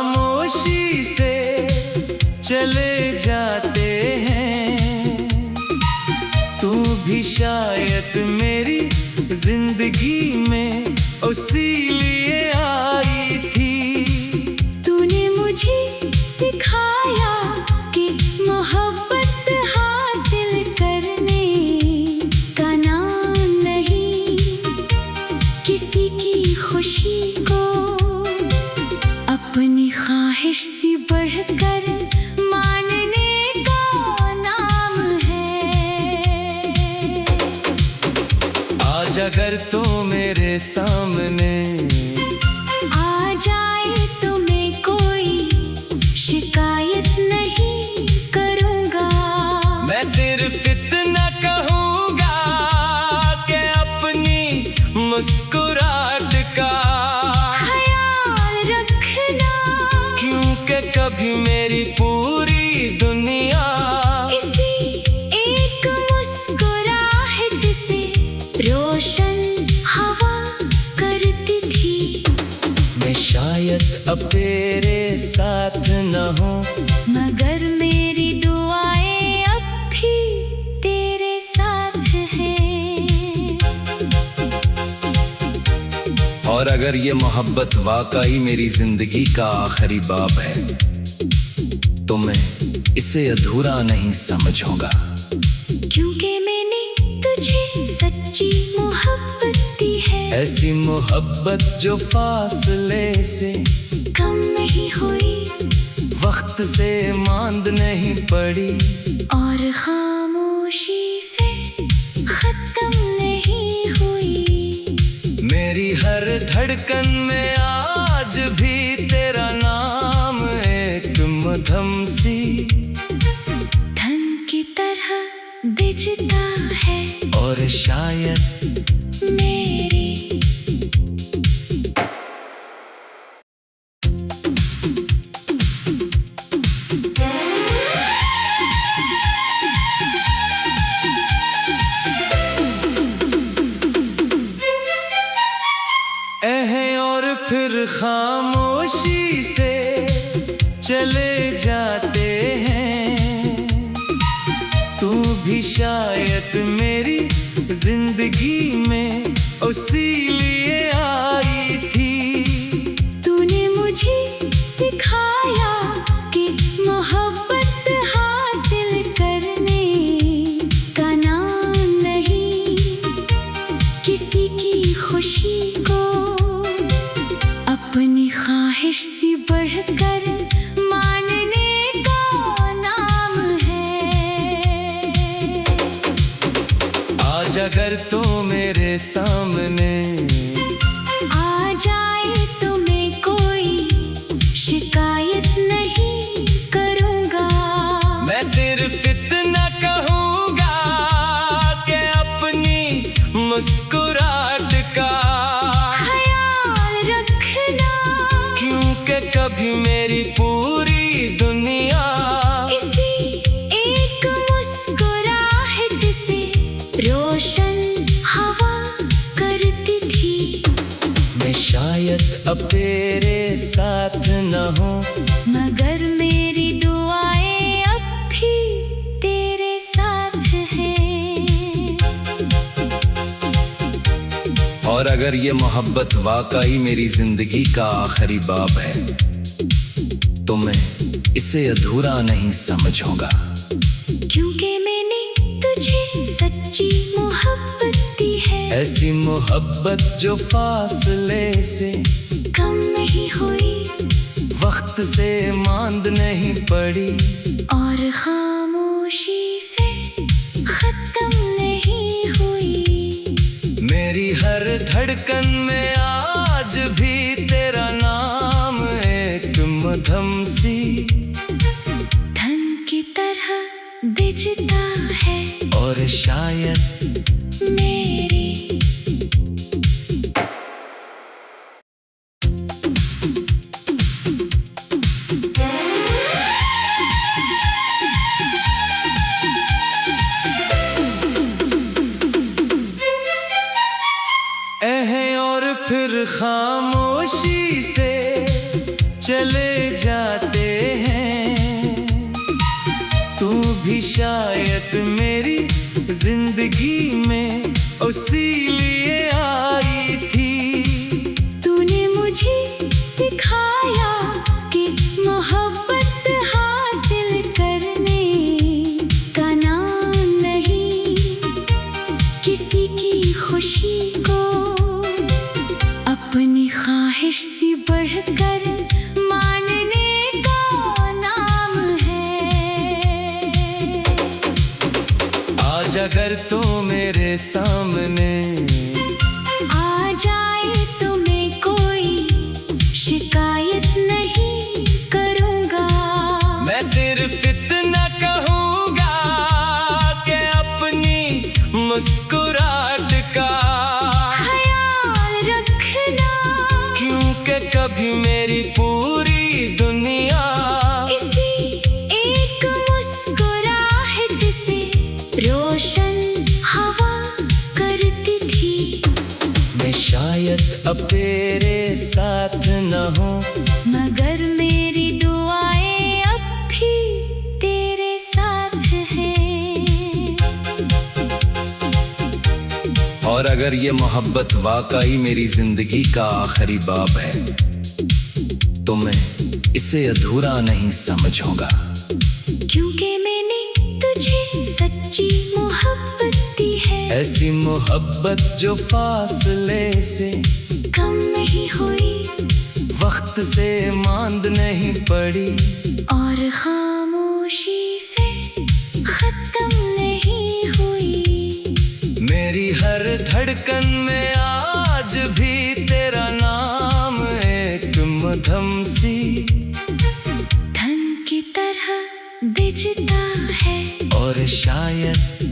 खामोशी से चले जाते हैं। तू भी शायद मेरी जिंदगी में उसी लिए आई थी। तूने मुझे सिखाया कि मोहब्बत हासिल करने का नाम नहीं, किसी की खुशी को अपनी ख्वाहिश से बढ़कर मानने का नाम है। आज अगर तो मेरे सामने आ जाए तो मैं कोई शिकायत नहीं करूँगा। मैं सिर्फ इतना कहूँगा कि अपनी मुस्कुराहट का ख्याल रखना, क्योंकि कभी मेरी पूरी दुनिया इसी एक मुस्कुराहट से रोशन हवा करती थी। मैं शायद अब तेरे साथ न हूँ, मगर मेरी दुआएं अब भी तेरे साथ हैं। और अगर ये मोहब्बत वाकई मेरी जिंदगी का आखिरी बाब है तो मैं इसे अधूरा नहीं समझूंगा। क्योंकि मैंने तुझे सच्ची मोहब्बत दी है, ऐसी मोहब्बत जो फासले से कम नहीं हुई वक्त से मांद नहीं पड़ी और खामोशी से खत्म नहीं हुई। मेरी हर धड़कन में आज भी तेरा नाम एक मधम सी धन की तरह बिजता है और शायद मेरी। और फिर खामोशी से चले जाते हैं। तू भी शायद मेरी जिंदगी में उसी लिए आई थी। तूने मुझे सिखाया कि मोहब्बत हासिल करने का नाम नहीं, किसी की खुशी को अपनी ख्वाहिश से बढ़कर मानने का नाम है। आज अगर तो मेरे सामने आ जाए तो मैं कोई शिकायत नहीं करूँगा। मैं सिर्फ इतना कहूँगा कि अपनी मुस्कुराहट का ख्याल रखना, क्योंकि कभी मेरी पूरी दुनिया इसी एक मुस्कुराहट से रोशन हवा करती थी। मैं शायद अब तेरे साथ न हूँ, मगर मेरी दुआएं अब भी तेरे साथ हैं। और अगर ये मोहब्बत वाकई मेरी जिंदगी का आखिरी बाब है तो मैं इसे अधूरा नहीं समझूंगा। क्योंकि मैंने तुझे सच्ची मोहब्बत दी है, ऐसी मोहब्बत जो फासले से कम नहीं हुई वक्त से मांद नहीं पड़ी और खामोशी से खत्म नहीं हुई। मेरी हर धड़कन में आज भी तेरा नाम एक मधम सी धन की तरह बिजता है और शायद मेरी। और फिर खामोशी से चले जाते हैं। तू भी शायद मेरी जिंदगी में उसी लिए आई थी। तूने मुझे सिखाया कि मोहब्बत हासिल करने का नाम नहीं, किसी की खुशी को अपनी ख्वाहिश से बढ़कर मानने का नाम है। आज अगर तू मेरे सामने आ जाए तो मैं कोई शिकायत नहीं करूँगा। मैं सिर्फ इतना कहूँगा कि अपनी मुस्कुराहट का ख्याल रखना, क्योंकि कभी मेरी पूरी दुनिया इसी एक मुस्कुराहट से रोशन हवा करती थी। मैं शायद अब तेरे साथ न हूँ, मगर मेरी दुआएं अब भी तेरे साथ हैं। और अगर ये मोहब्बत वाकई मेरी जिंदगी का आखिरी बाब है तो मैं इसे अधूरा नहीं समझूंगा। क्योंकि मैंने तुझे सच्ची मोहब्बत दी है, ऐसी मोहब्बत जो फासले से कम नहीं हुई वक्त से मांद नहीं पड़ी, और खामोशी से खत्म नहीं हुई। मेरी हर धड़कन में आज भी तेरा नाम एक मधम सी धन की तरह बिजता है, और शायद